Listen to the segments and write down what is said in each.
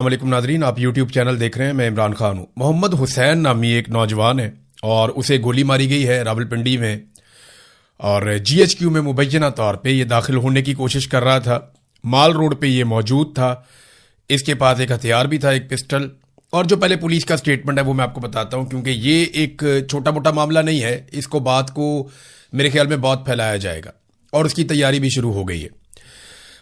वालेकुम नाजरीन, आप यूट्यूब चैनल देख रहे हैं। मैं इमरान खान हूँ। मोहम्मद हुसैन नामी एक नौजवान है और उसे गोली मारी गई है रावलपिंडी में और जीएचक्यू में मुबैना तौर पे ये दाखिल होने की कोशिश कर रहा था। माल रोड पे ये मौजूद था। इसके पास एक हथियार भी था, एक पिस्टल। और जो पहले पुलिस का स्टेटमेंट है वो मैं आपको बताता हूँ, क्योंकि ये एक छोटा मोटा मामला नहीं है। इसको बात को मेरे ख्याल में बहुत फैलाया जाएगा और उसकी तैयारी भी शुरू हो गई है।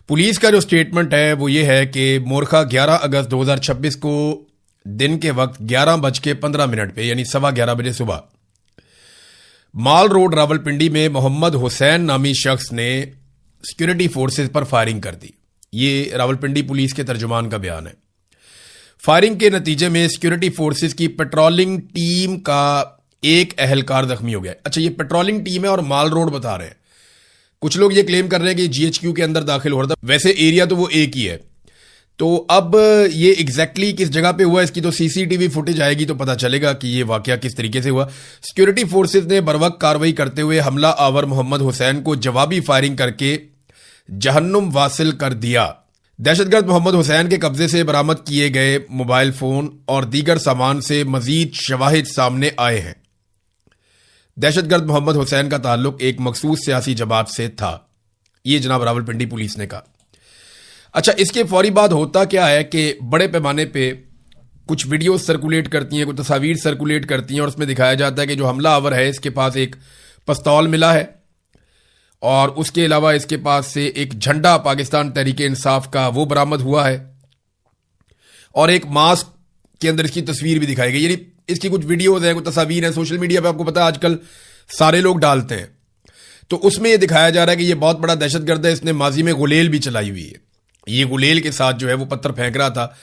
पुलिस का जो स्टेटमेंट है वो ये है कि मोरखा 11 अगस्त 2026 को दिन के वक्त 11:15 पे यानी 11:15 बजे सुबह माल रोड रावलपिंडी में मोहम्मद हुसैन नामी शख्स ने सिक्योरिटी फोर्सेस पर फायरिंग कर दी। ये रावलपिंडी पुलिस के तर्जुमान का बयान है। फायरिंग के नतीजे में सिक्योरिटी फोर्सेस की पेट्रोलिंग टीम का एक अहलकार जख्मी हो गया। अच्छा, ये पेट्रोलिंग टीम है और माल रोड बता रहे हैं। कुछ लोग ये क्लेम कर रहे हैं कि जीएचक्यू के अंदर दाखिल हो रहा था। वैसे एरिया तो वो एक ही है। तो अब ये एग्जैक्टली किस जगह पे हुआ, इसकी तो सीसीटीवी फुटेज आएगी तो पता चलेगा कि ये वाकया किस तरीके से हुआ। सिक्योरिटी फोर्सेस ने बरवक्त कार्रवाई करते हुए हमला आवर मोहम्मद हुसैन को जवाबी फायरिंग करके जहन्नुम वासिल कर दिया। दहशतगर्द मोहम्मद हुसैन के कब्जे से बरामद किए गए मोबाइल फोन और दीगर सामान से मजीद शवाहिद सामने आए हैं। दहशतगर्द मोहम्मद हुसैन का ताल्लुक एक मखसूस सियासी जमात से था, ये जनाब रावलपिंडी पुलिस ने कहा। अच्छा, इसके फौरी बाद होता क्या है कि बड़े पैमाने पे कुछ वीडियो सर्कुलेट करती हैं, कुछ तस्वीर सर्कुलेट करती हैं और उसमें दिखाया जाता है कि जो हमला आवर है इसके पास एक पिस्तौल मिला है और उसके अलावा इसके पास से एक झंडा पाकिस्तान तहरीक इंसाफ का वो बरामद हुआ है और एक मास्क के अंदर इसकी तस्वीर भी दिखाई गई। यानी इसकी कुछ वीडियोज हैं, कुछ तस्वीर हैं, सोशल मीडिया पे आपको पता है आजकल सारे लोग डालते हैं। तो उसमें यह दिखाया जा रहा है कि यह बहुत बड़ा दहशतगर्द है। इसने माजी में गुलेल भी चलाई हुई है। ये गुलेल के साथ जो है वो पत्थर फेंक रहा था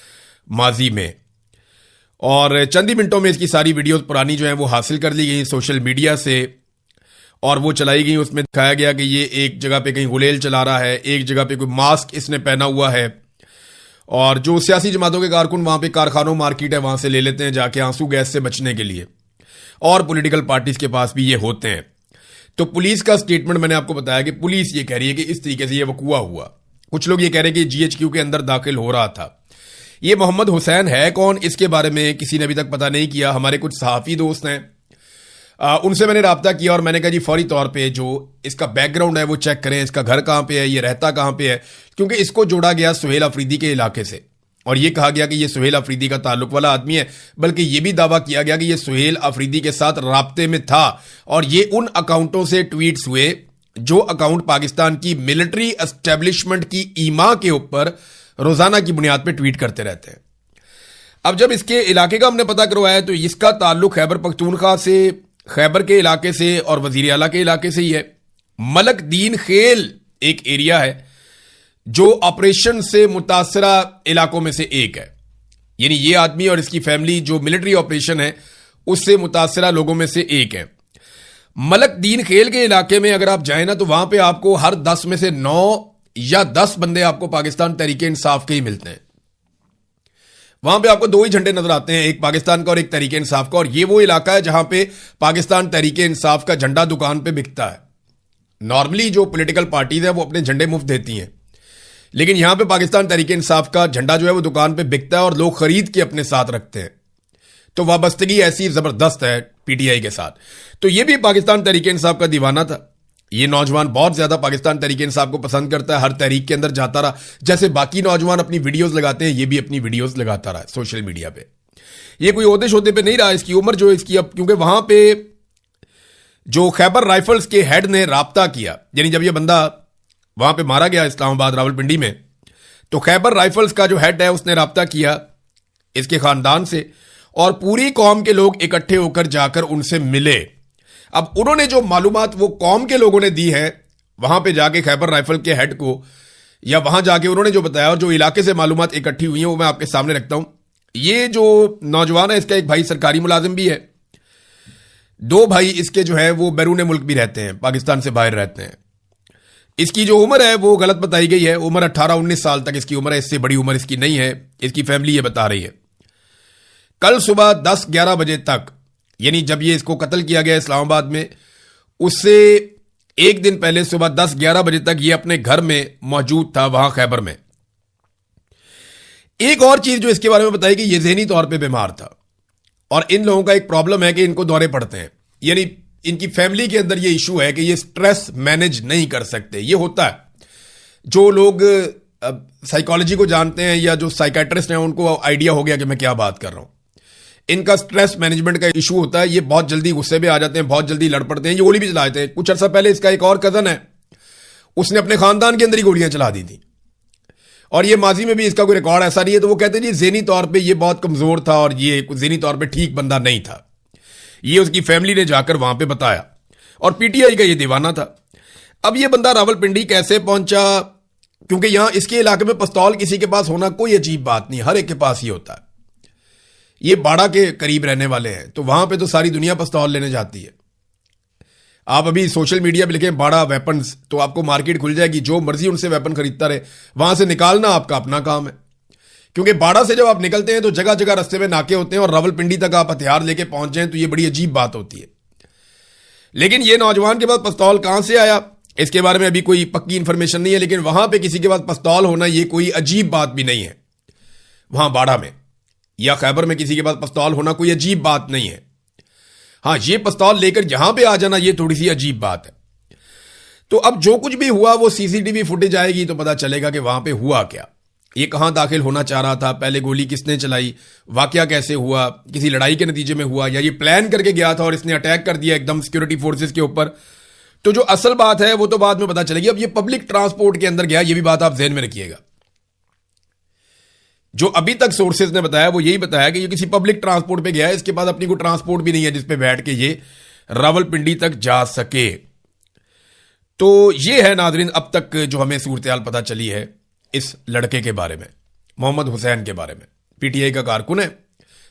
माजी में। और चंद ही मिनटों में इसकी सारी वीडियोज पुरानी जो है वो हासिल कर ली गई सोशल मीडिया से और वो चलाई गई। उसमें दिखाया गया कि ये एक जगह पे कहीं गुलेल चला रहा है, एक जगह पे कोई मास्क इसने पहना हुआ है और जो सियासी जमातों के कारकुन वहां पे कारखानों मार्केट है वहां से ले लेते हैं जाके आंसू गैस से बचने के लिए, और पॉलिटिकल पार्टीज के पास भी ये होते हैं। तो पुलिस का स्टेटमेंट मैंने आपको बताया कि पुलिस ये कह रही है कि इस तरीके से ये वकूआ हुआ। कुछ लोग ये कह रहे हैं कि जीएचक्यू के अंदर दाखिल हो रहा था। ये मोहम्मद हुसैन है कौन, इसके बारे में किसी ने अभी तक पता नहीं किया। हमारे कुछ सहाफी दोस्त हैं, उनसे मैंने राब्ता किया और मैंने कहा जी फौरी तौर पे जो इसका बैकग्राउंड है वो चेक करें, इसका घर कहां पे है, ये रहता कहां पे है, क्योंकि इसको जोड़ा गया सुहेल अफरीदी के इलाके से और ये कहा गया कि ये सुहेल अफरीदी का ताल्लुक वाला आदमी है। बल्कि ये भी दावा किया गया कि ये सुहेल अफरीदी के साथ राब्ते में था और ये उन अकाउंटों से ट्वीट्स हुए जो अकाउंट पाकिस्तान की मिलिट्री एस्टेब्लिशमेंट की ईमा के ऊपर रोजाना की बुनियाद पर ट्वीट करते रहते हैं। अब जब इसके इलाके का हमने पता करवाया तो इसका ताल्लुक खैबर पख्तूनख्वा से, खैबर के इलाके से और वजीर आला के इलाके से ही है। मलक दीन खेल एक एरिया है जो ऑपरेशन से मुतासरा इलाकों में से एक है। यानी ये आदमी और इसकी फैमिली जो मिलिट्री ऑपरेशन है उससे मुतासरा लोगों में से एक है। मलक दीन खेल के इलाके में अगर आप जाए ना तो वहां पे आपको हर 10 में से 9 या 10 बंदे आपको पाकिस्तान तहरीक इंसाफ के ही मिलते हैं। वहां पे आपको 2 ही झंडे नजर आते हैं, एक पाकिस्तान का और एक तहरीक इंसाफ का। और ये वो इलाका है जहां पे पाकिस्तान तहरीक इंसाफ का झंडा दुकान पे बिकता है। नॉर्मली जो पॉलिटिकल पार्टीज है वो अपने झंडे मुफ्त देती हैं, लेकिन यहां पे पाकिस्तान तहरीक इंसाफ का झंडा जो है वो दुकान पे बिकता है और लोग खरीद के अपने साथ रखते हैं। तो वाबस्तगी ऐसी जबरदस्त है पीटीआई के साथ। तो ये भी पाकिस्तान तहरीक इंसाफ का दीवाना था। ये नौजवान बहुत ज्यादा पाकिस्तान तहरीक इंसाफ को पसंद करता है, हर तहरीक के अंदर जाता रहा। जैसे बाकी नौजवान अपनी वीडियोस लगाते हैं, ये भी अपनी वीडियोस लगाता रहा सोशल मीडिया पे। ये कोई ओहदे शोदे पे नहीं रहा। इसकी उम्र जो इसकी अब, क्योंकि वहां पे जो खैबर राइफल्स के हेड ने राब्ता किया, यानी जब ये बंदा वहां पे मारा गया इस्लामाबाद रावलपिंडी में, तो खैबर राइफल्स का जो हेड है उसने राब्ता किया इसके खानदान से और पूरी कौम के लोग इकट्ठे होकर जाकर उनसे मिले। अब उन्होंने जो मालूमात वो कौम के लोगों ने दी है वहां पे जाके खैबर राइफल के हेड को, या वहां जाके उन्होंने जो बताया और जो इलाके से मालूमात इकट्ठी हुई है वो मैं आपके सामने रखता हूं। ये जो नौजवान है इसका एक भाई सरकारी मुलाजिम भी है, 2 भाई इसके जो है वो बैरून मुल्क भी रहते हैं, पाकिस्तान से बाहर रहते हैं। इसकी जो उम्र है वो गलत बताई गई है, उम्र 18-19 साल तक इसकी उम्र है, इससे बड़ी उम्र इसकी नहीं है, इसकी फैमिली ये बता रही है। कल सुबह 10-11 बजे तक, यानी जब ये इसको कत्ल किया गया इस्लामाबाद में, उससे एक दिन पहले सुबह 10-11 बजे तक ये अपने घर में मौजूद था वहां खैबर में। एक और चीज जो इसके बारे में बताई कि ये ज़हनी तौर पे बीमार था, और इन लोगों का एक प्रॉब्लम है कि इनको दौरे पड़ते हैं, यानी इनकी फैमिली के अंदर ये इशू है कि ये स्ट्रेस मैनेज नहीं कर सकते। ये होता है, जो लोग साइकोलॉजी को जानते हैं या जो साइकेट्रिस्ट हैं उनको आइडिया हो गया कि मैं क्या बात कर रहा हूं। इनका स्ट्रेस मैनेजमेंट का इशू होता है, ये बहुत जल्दी गुस्से में आ जाते हैं, बहुत जल्दी लड़ पड़ते हैं, ये गोली भी चला देते हैं। कुछ अर्सा पहले इसका एक और कजन है, उसने अपने खानदान के अंदर ही गोलियां चला दी थी, और ये माजी में भी इसका कोई रिकॉर्ड ऐसा नहीं है। तो वो कहते हैं जी ज़हनी तौर पे ये बहुत कमजोर था और ये ज़हनी तौर पे ठीक बंदा नहीं था। ये उसकी फैमिली ने जाकर वहां पे बताया, और पीटीआई का ये दीवाना था। अब ये बंदा रावलपिंडी कैसे पहुंचा, क्योंकि यहां इसके इलाके में पिस्तौल किसी के पास होना कोई अजीब बात नहीं, हर एक के पास ही होता है। ये बाड़ा के करीब रहने वाले हैं, तो वहां पे तो सारी दुनिया पिस्तौल लेने जाती है। आप अभी सोशल मीडिया पे लिखें बाड़ा वेपन्स, तो आपको मार्केट खुल जाएगी, जो मर्जी उनसे वेपन खरीदता रहे, वहां से निकालना आपका अपना काम है। क्योंकि बाड़ा से जब आप निकलते हैं तो जगह जगह रास्ते में नाके होते हैं, और रावलपिंडी तक आप हथियार लेके पहुंच जाएं तो ये बड़ी अजीब बात होती है। लेकिन ये नौजवान के पास पिस्तौल कहां से आया, इसके बारे में अभी कोई पक्की इंफॉर्मेशन नहीं है, लेकिन वहां पे किसी के पास पिस्तौल होना ये कोई अजीब बात भी नहीं है। वहां बाड़ा में या खैबर में किसी के पास पिस्तौल होना कोई अजीब बात नहीं है। हां, ये पिस्तौल लेकर यहां पे आ जाना ये थोड़ी सी अजीब बात है। तो अब जो कुछ भी हुआ वो सीसीटीवी फुटेज आएगी तो पता चलेगा कि वहां पे हुआ क्या, ये कहां दाखिल होना चाह रहा था, पहले गोली किसने चलाई, वाकया कैसे हुआ, किसी लड़ाई के नतीजे में हुआ, या ये प्लान करके गया था और इसने अटैक कर दिया एकदम सिक्योरिटी फोर्सेस के ऊपर। तो जो असल बात है वो तो बाद में पता चलेगी। अब ये पब्लिक ट्रांसपोर्ट के अंदर गया, ये भी बात आप ध्यान में रखिएगा। जो अभी तक सोर्सेज ने बताया वो यही बताया कि ये किसी पब्लिक ट्रांसपोर्ट पे गया है, इसके बाद अपनी कोई ट्रांसपोर्ट भी नहीं है जिसपे बैठ के ये रावलपिंडी तक जा सके। तो ये है नाजरीन अब तक जो हमें सूरत-ए-हाल पता चली है इस लड़के के बारे में, मोहम्मद हुसैन के बारे में। पीटीआई का कारकुन है,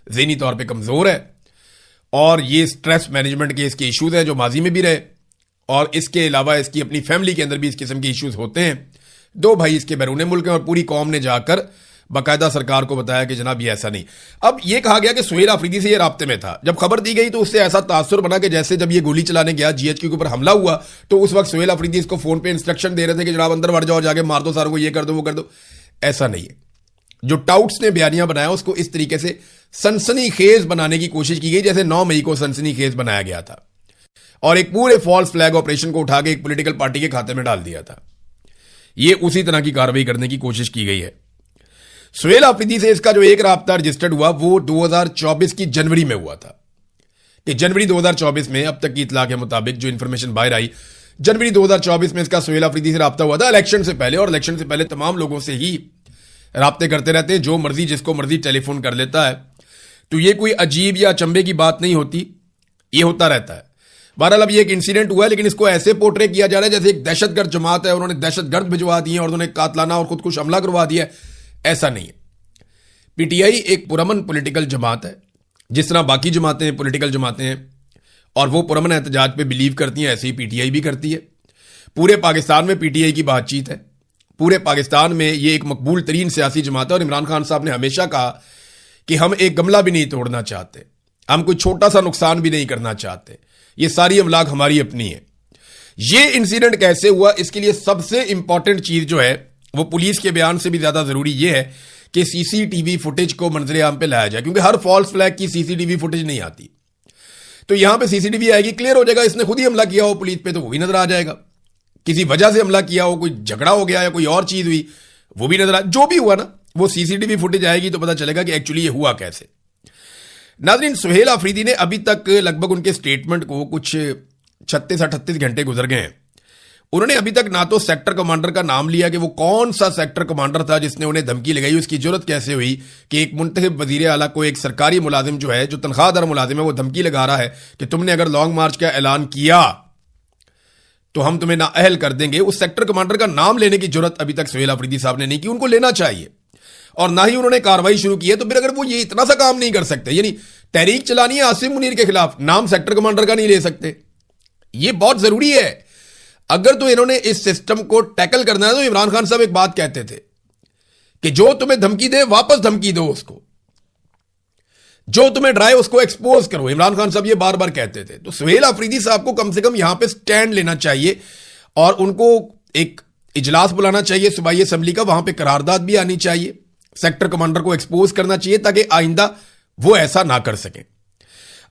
ज़हनी तौर पे कमजोर है, और ये स्ट्रेस मैनेजमेंट के इसके इश्यूज हैं जो माजी में भी रहे, और इसके अलावा इसकी अपनी फैमिली के अंदर भी इस किस्म के इश्यूज होते हैं। दो भाई इसके बैरून मुल्क हैं, और पूरी कौम ने जाकर बाकायदा सरकार को बताया कि जनाब ये ऐसा नहीं। अब ये कहा गया कि सुहेल अफरीदी से ये राब्ते में था। जब खबर दी गई तो उससे ऐसा तासुर बना कि जैसे जब ये गोली चलाने गया जीएचक्यू के ऊपर हमला हुआ तो उस वक्त सुहेल अफरीदी इसको फोन पे इंस्ट्रक्शन दे रहे थे कि जनाब अंदर बढ़ जाओ, जाके मार दो सारों को, ये कर दो वो कर दो। ऐसा नहीं है। जो टाउट्स ने बयानियां बनाया उसको इस तरीके से सनसनीखेज बनाने की कोशिश की गई जैसे 9 मई को सनसनीखेज बनाया गया था, और एक पूरे फॉल्स फ्लैग ऑपरेशन को उठा के एक पॉलिटिकल पार्टी के खाते में डाल दिया था। ये उसी तरह की कार्रवाई करने की कोशिश की गई है। सुहेल अफरीदी से इसका जो एक राब्ता रजिस्टर्ड हुआ वो 2024 की जनवरी में हुआ था। कि जनवरी 2024 में अब तक की इतला के मुताबिक जो इंफॉर्मेशन बाहर आई, जनवरी 2024 में इसका सुहेल अफरीदी से राब्ता हुआ था इलेक्शन से पहले, और इलेक्शन से पहले तमाम लोगों से ही राब्ते करते रहते हैं, जो मर्जी जिसको मर्जी टेलीफोन कर लेता है। तो ये कोई अजीब या अचंभे की बात नहीं होती, ये होता रहता है। बहरहाल अब ये एक इंसिडेंट हुआ है, लेकिन इसको ऐसे पोर्ट्रे किया जा रहा है जैसे एक दहशतगर्द जमात है, उन्होंने दहशतगर्द भिजवा दिए और उन्होंने कातलाना और खुदकुश हमला करवा दिया। ऐसा नहीं है। पीटीआई एक पुरअमन पॉलिटिकल जमात है, जिस तरह बाकी जमातें पॉलिटिकल जमातें हैं और वो पुरअमन एहतजाज पे बिलीव करती हैं, ऐसे ही पीटीआई भी करती है। पूरे पाकिस्तान में पीटीआई की बातचीत है, पूरे पाकिस्तान में ये एक मकबूल तरीन सियासी जमात है। और इमरान खान साहब ने हमेशा कहा कि हम एक गमला भी नहीं तोड़ना चाहते, हम कोई छोटा सा नुकसान भी नहीं करना चाहते, ये सारी अमलाक हमारी अपनी है। ये इंसिडेंट कैसे हुआ, इसके लिए सबसे इंपॉर्टेंट चीज जो है वो पुलिस के बयान से भी ज्यादा जरूरी यह है कि सीसीटीवी फुटेज को मंजरे आम पे लाया जाए, क्योंकि हर फॉल्स फ्लैग की सीसीटीवी फुटेज नहीं आती। तो यहां पे सीसीटीवी आएगी, क्लियर हो जाएगा इसने खुद ही हमला किया हो पुलिस पे, तो वो भी नजर आ जाएगा। किसी वजह से हमला किया हो, कोई झगड़ा हो गया या कोई और चीज हुई, वो भी नजर आ, जो भी हुआ ना वो सीसीटीवी फुटेज आएगी तो पता चलेगा कि एक्चुअली ये हुआ कैसे। नाज़रीन, सुहेल अफरीदी ने अभी तक लगभग उनके स्टेटमेंट को कुछ 36-38 घंटे गुजर गए हैं। उन्होंने अभी तक ना तो सेक्टर कमांडर का नाम लिया कि वो कौन सा सेक्टर कमांडर था जिसने उन्हें धमकी लगाई, उसकी जरूरत कैसे हुई कि एक मुंतखब वजीर आला को एक सरकारी मुलाजिम जो है, जो तनख्वाहदार मुलाजिम है, वो धमकी लगा रहा है कि तुमने अगर लॉन्ग मार्च का ऐलान किया तो हम तुम्हें नाअहल कर देंगे। उस सेक्टर कमांडर का नाम लेने की जरूरत अभी तक सुहेल अफरीदी साहब ने नहीं की, उनको लेना चाहिए, और ना ही उन्होंने कार्रवाई शुरू की है। तो फिर अगर वो ये इतना सा काम नहीं कर सकते, यानी तहरीक चलानी है आसिम मुनीर के खिलाफ, नाम सेक्टर कमांडर का नहीं ले सकते, ये बहुत जरूरी है। अगर तो इन्होंने इस सिस्टम को टैकल करना है, तो इमरान खान साहब एक बात कहते थे कि जो तुम्हें धमकी दे वापस धमकी दो उसको, जो तुम्हें डराए उसको एक्सपोज करो। इमरान खान साहब ये बार बार कहते थे। तो सुहेल अफरीदी साहब को कम से कम यहां पे स्टैंड लेना चाहिए, और उनको एक इजलास बुलाना चाहिए सूबाई असेंबली का, वहां पे करारदाद भी आनी चाहिए, सेक्टर कमांडर को एक्सपोज करना चाहिए ताकि आइंदा वो ऐसा ना कर सके।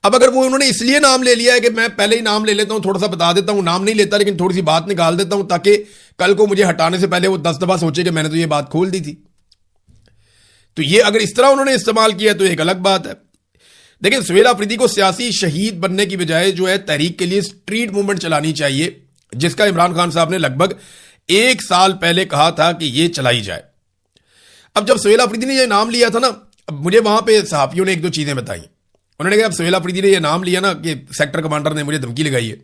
अब अगर वो उन्होंने इसलिए नाम ले लिया है कि मैं पहले ही नाम ले लेता हूं, थोड़ा सा बता देता हूं, नाम नहीं लेता लेकिन थोड़ी सी बात निकाल देता हूं ताकि कल को मुझे हटाने से पहले वो 10 दफा सोचे कि मैंने तो ये बात खोल दी थी। तो ये अगर इस तरह उन्होंने इस्तेमाल किया तो एक अलग बात है। देखिए, सुहेल अफरीदी को सियासी शहीद बनने की बजाय जो है तहरीक के लिए स्ट्रीट मूवमेंट चलानी चाहिए, जिसका इमरान खान साहब ने लगभग 1 साल पहले कहा था कि ये चलाई जाए। अब जब सुहेल अफरीदी ने ये नाम लिया था ना, अब मुझे वहां पे सहाफियों ने एक दो चीजें बताई। उन्होंने कहा अब सुहेल अफरीदी ने ये नाम लिया ना कि सेक्टर कमांडर ने मुझे धमकी लगाई है,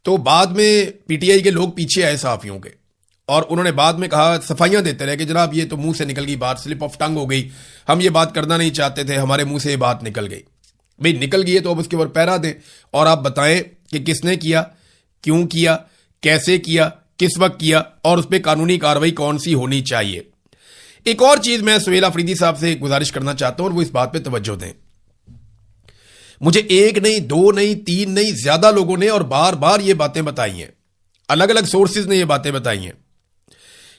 तो बाद में पीटीआई के लोग पीछे आए सहाफियों के और उन्होंने बाद में कहा, सफाइयां देते रहे कि जनाब ये तो मुंह से निकल गई बात, स्लिप ऑफ टंग हो गई, हम ये बात करना नहीं चाहते थे, हमारे मुंह से ये बात निकल गई। भाई निकल गई है तो अब उसके ऊपर पैरा दें और आप बताएं कि किसने किया, क्यों किया, कैसे किया, किस वक्त किया और उस पर कानूनी कार्रवाई कौन सी होनी चाहिए। एक और चीज मैं सुहेल अफरीदी साहब से गुजारिश करना चाहता हूं और वो इस बात पे तवज्जो दें। मुझे 1 नहीं, 2 नहीं, 3 नहीं, ज्यादा लोगों ने और बार बार ये बातें बताई हैं, अलग अलग सोर्सेज ने ये बातें बताई हैं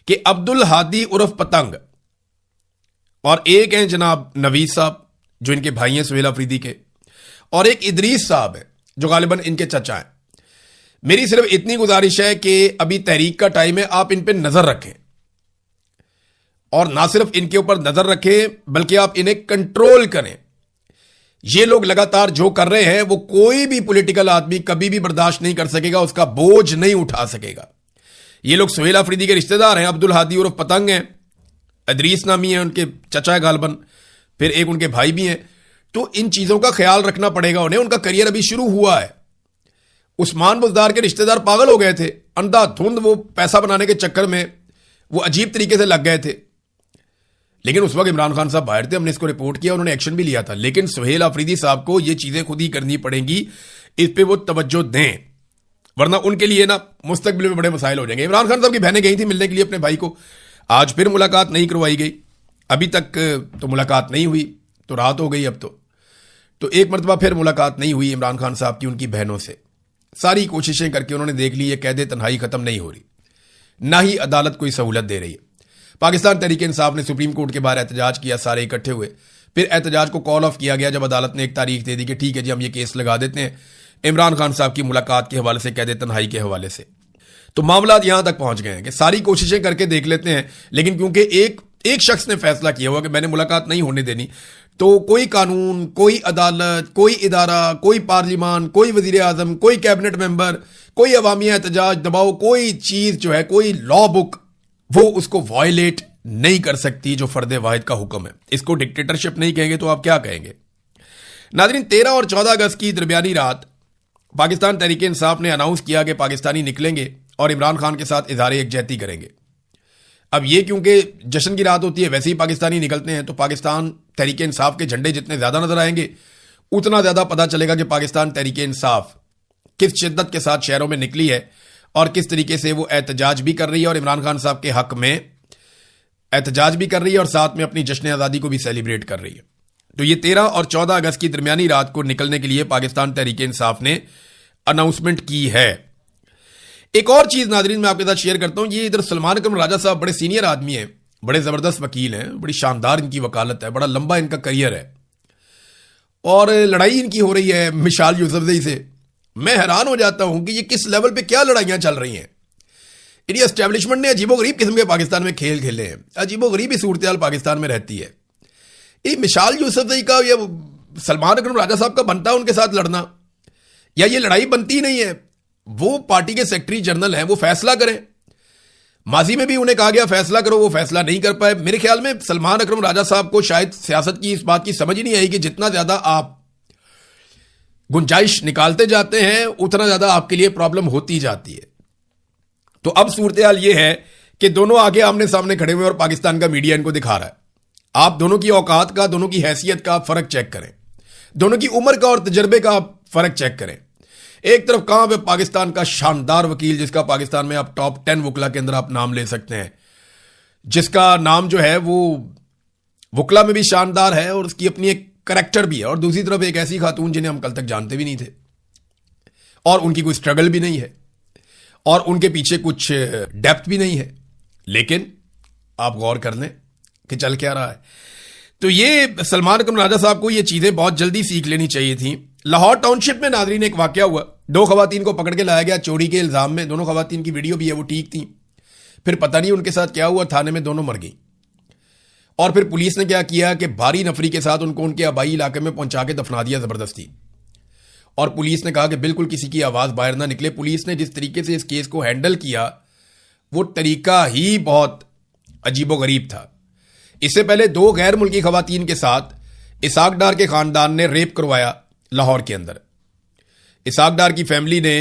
कि अब्दुल हादी उर्फ पतंग और एक हैं जनाब नवीद साहब जो इनके भाई हैं सुहेल अफरीदी के, और एक इदरीस साहब है जो गालिबन इनके चचा हैं। मेरी सिर्फ इतनी गुजारिश है कि अभी तहरीक का टाइम है, आप इन पे नजर रखें और ना सिर्फ इनके ऊपर नजर रखें बल्कि आप इन्हें कंट्रोल करें। ये लोग लगातार जो कर रहे हैं वो कोई भी पॉलिटिकल आदमी कभी भी बर्दाश्त नहीं कर सकेगा, उसका बोझ नहीं उठा सकेगा। ये लोग सुहेल अफरीदी के रिश्तेदार हैं, अब्दुल हादी उर्फ पतंग हैं, इदरीस नामी है उनके चचा है गालबन, फिर एक उनके भाई भी हैं। तो इन चीजों का ख्याल रखना पड़ेगा उन्हें, उनका करियर अभी शुरू हुआ है। उस्मान बुज़दार के रिश्तेदार पागल हो गए थे, अंधाधुंध वो पैसा बनाने के चक्कर में वो अजीब तरीके से लग गए थे, लेकिन उस वक्त इमरान खान साहब बाहर थे, हमने इसको रिपोर्ट किया, उन्होंने एक्शन भी लिया था। लेकिन सुहेल अफरीदी साहब को ये चीजें खुद ही करनी पड़ेंगी, इस पे वो तवज्जो दें, वरना उनके लिए ना मुस्तकबिल में बड़े मसाइल हो जाएंगे। इमरान खान साहब की बहनें गई थी मिलने के लिए अपने भाई को, आज फिर मुलाकात नहीं करवाई गई, अभी तक तो मुलाकात नहीं हुई, तो रात हो गई अब तो एक मरतबा फिर मुलाकात नहीं हुई इमरान खान साहब की उनकी बहनों से। सारी कोशिशें करके उन्होंने देख ली, ये कैदे तन्हाई खत्म नहीं हो रही, ना ही अदालत कोई सहूलत दे रही है। पाकिस्तान तहरीक इंसाफ ने सुप्रीम कोर्ट के बाहर एहतजाज किया, सारे इकट्ठे हुए, फिर एहतजाज को कॉल ऑफ किया गया जब अदालत ने एक तारीख दे दी कि ठीक है जी हम ये केस लगा देते हैं इमरान खान साहब की मुलाकात के हवाले से, कैदे तन्हाई के हवाले से। तो मामला यहां तक पहुंच गए हैं कि सारी कोशिशें करके देख लेते हैं, लेकिन क्योंकि एक शख्स ने फैसला किया हुआ कि मैंने मुलाकात नहीं होने देनी, तो कोई कानून, कोई अदालत, कोई इदारा, कोई पार्लिमान, कोई वजीर आजम, कोई कैबिनेट मेंबर, कोई अवामी एहतजाज दबाव, कोई चीज जो है, कोई लॉ बुक वो उसको वायलेट नहीं कर सकती जो फर्द वाहिद का हुक्म है। इसको डिक्टेटरशिप नहीं कहेंगे तो आप क्या कहेंगे। नाज़रीन, 13 और 14 अगस्त की दरमियानी रात पाकिस्तान तहरीक इंसाफ ने अनाउंस किया कि पाकिस्तानी निकलेंगे और इमरान खान के साथ इज़हार यकजहती करेंगे। अब ये क्योंकि जश्न की रात होती है, वैसे ही पाकिस्तानी निकलते हैं, तो पाकिस्तान तहरीक इंसाफ के झंडे जितने ज्यादा नजर आएंगे उतना ज्यादा पता चलेगा कि पाकिस्तान तहरीक इंसाफ किस शिद्दत के साथ शहरों में निकली है और किस तरीके से वो एहतजाज भी कर रही है और इमरान खान साहब के हक में एहतजाज भी कर रही है और साथ में अपनी जश्न आज़ादी को भी सेलिब्रेट कर रही है। तो ये 13 और 14 अगस्त की दरमियानी रात को निकलने के लिए पाकिस्तान तहरीक इंसाफ ने अनाउंसमेंट की है। एक और चीज नाज़रीन मैं आपके साथ शेयर करता हूं, ये इधर सलमान अकरम राजा साहब बड़े सीनियर आदमी हैं, बड़े जबरदस्त वकील हैं, बड़ी शानदार इनकी वकालत है, बड़ा लंबा इनका करियर है और लड़ाई इनकी हो रही है मिशाल यूसुफजई से। मैं हैरान हो जाता हूं कि ये किस लेवल पे क्या लड़ाइयां चल रही हैं। इनकी एस्टेब्लिशमेंट ने अजीबोगरीब किस्म के पाकिस्तान में खेल खेले हैं, अजीबोगरीब ही सूरत हाल पाकिस्तान में रहती है। ये मिशाल यूसुफजई का या सलमान अकरम राजा साहब का बनता है उनके साथ लड़ना, या ये लड़ाई बनती नहीं है। वो पार्टी के सेक्रेटरी जनरल हैं, वो फैसला करें। माजी में भी उन्हें कहा गया फैसला करो, वो फैसला नहीं कर पाए। मेरे ख्याल में सलमान अकरम राजा साहब को शायद सियासत की इस बात की समझ ही नहीं आई कि जितना ज्यादा आप गुंजाइश निकालते जाते हैं उतना ज्यादा आपके लिए प्रॉब्लम होती जाती है। तो अब सूरत हाल ये है कि दोनों आगे आमने सामने खड़े हुए और पाकिस्तान का मीडिया इनको दिखा रहा है। आप दोनों की औकात का, दोनों की हैसियत का फर्क चेक करें, दोनों की उम्र का और तजर्बे का फर्क चेक करें। एक तरफ कहां पे पाकिस्तान का शानदार वकील, जिसका पाकिस्तान में आप टॉप 10 वकला के अंदर आप नाम ले सकते हैं, जिसका नाम जो है वो वकला में भी शानदार है और उसकी अपनी एक करैक्टर भी है, और दूसरी तरफ एक ऐसी खातून जिन्हें हम कल तक जानते भी नहीं थे और उनकी कोई स्ट्रगल भी नहीं है और उनके पीछे कुछ डेप्थ भी नहीं है। लेकिन आप गौर कर लें, कि चल क्या रहा है। तो ये सलमान अकरम राजा साहब को ये चीजें बहुत जल्दी सीख लेनी चाहिए थी। लाहौर टाउनशिप में नाजरीन एक वाकया हुआ, 2 खवातीन को पकड़ के लाया गया चोरी के इल्जाम में। दोनों खवातीन की वीडियो भी है, वो ठीक थी। फिर पता नहीं उनके साथ क्या हुआ, थाने में दोनों मर गई। और फिर पुलिस ने क्या किया कि भारी नफरी के साथ उनको उनके आबाई इलाके में पहुंचा के दफना दिया जबरदस्ती। और पुलिस ने कहा कि बिल्कुल किसी की आवाज बाहर ना निकले। पुलिस ने जिस तरीके से इस केस को हैंडल किया, वो तरीका ही बहुत अजीबोगरीब था। इससे पहले 2 गैर मुल्की खवातीन के साथ इसाक डार के खानदान ने रेप करवाया लाहौर के अंदर। इसाक डार की फैमिली ने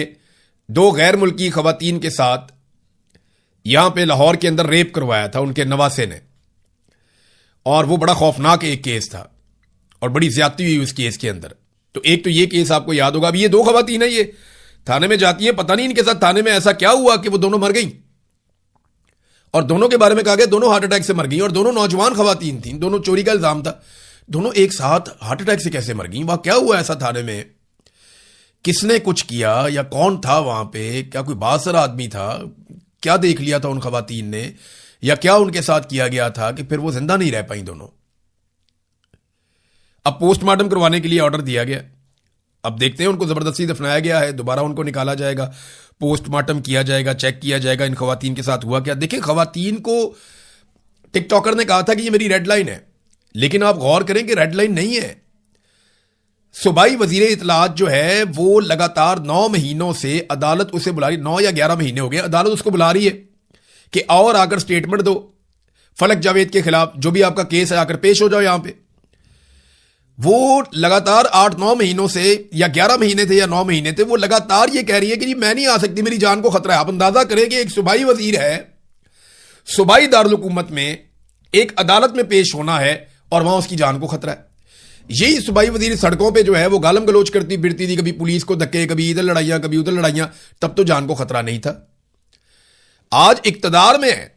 2 गैर मुल्की खवातीन के साथ यहां पे लाहौर के अंदर रेप करवाया था उनके नवासे ने। और वो बड़ा खौफनाक एक केस था और बड़ी ज्यादती हुई उस केस के अंदर। तो एक तो ये केस आपको याद होगा। अभी ये 2 खवातीन है, ये थाने में जाती है, पता नहीं इनके साथ थाने में ऐसा क्या हुआ कि वो दोनों मर गई। और दोनों के बारे में कहा गया दोनों हार्ट अटैक से मर गई। और दोनों नौजवान खवातीन थी, दोनों चोरी का इल्जाम था। दोनों एक साथ हार्ट अटैक से कैसे मर गई? वहां क्या हुआ ऐसा थाने में? किसने कुछ किया या कौन था वहां पे? क्या कोई बासर आदमी था? क्या देख लिया था उन खवातीन ने, या क्या उनके साथ किया गया था कि फिर वो जिंदा नहीं रह पाई दोनों? अब पोस्टमार्टम करवाने के लिए ऑर्डर दिया गया। अब देखते हैं, उनको जबरदस्ती दफनाया गया है, दोबारा उनको निकाला जाएगा, पोस्टमार्टम किया जाएगा, चेक किया जाएगा इन खवातीन के साथ हुआ क्या। देखिए, खवातीन को टिकटॉकर ने कहा था कि ये मेरी रेड लाइन है, लेकिन आप गौर करें कि रेड लाइन नहीं है। सूबाई वजीर इतलात जो है वो लगातार 9 महीनों से अदालत उसे बुला रही, 9 या 11 महीने हो गए अदालत उसको बुला रही है कि और आकर स्टेटमेंट दो फलक जावेद के खिलाफ, जो भी आपका केस है आकर पेश हो जाओ यहां पे। वो लगातार 8-9 महीनों से, या 11 महीने थे या 9 महीने थे, वो लगातार ये कह रही है कि जी मैं नहीं आ सकती, मेरी जान को खतरा है। आप अंदाजा करें कि एक सूबाई वजीर है, सूबाई दारुल हुकूमत में एक अदालत में पेश होना है और वहां उसकी जान को खतरा है। यही सूबाई वजीर सड़कों पे जो है वो गालम गलोच करती फिरती थी, कभी पुलिस को धक्के, कभी इधर लड़ाइयां, कभी उधर लड़ाइयां, तब तो जान को खतरा नहीं था। आज इक्तदार में है,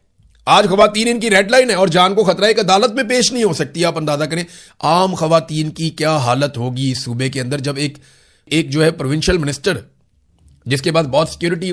आज खवातीन इनकी रेड लाइन है और जान को खतरा, एक अदालत में पेश नहीं हो सकती। आप अंदाजा करें आम खवातीन की क्या हालत होगी इस सूबे के अंदर, जब एक जो है प्रोविंशियल मिनिस्टर, जिसके पास बहुत सिक्योरिटी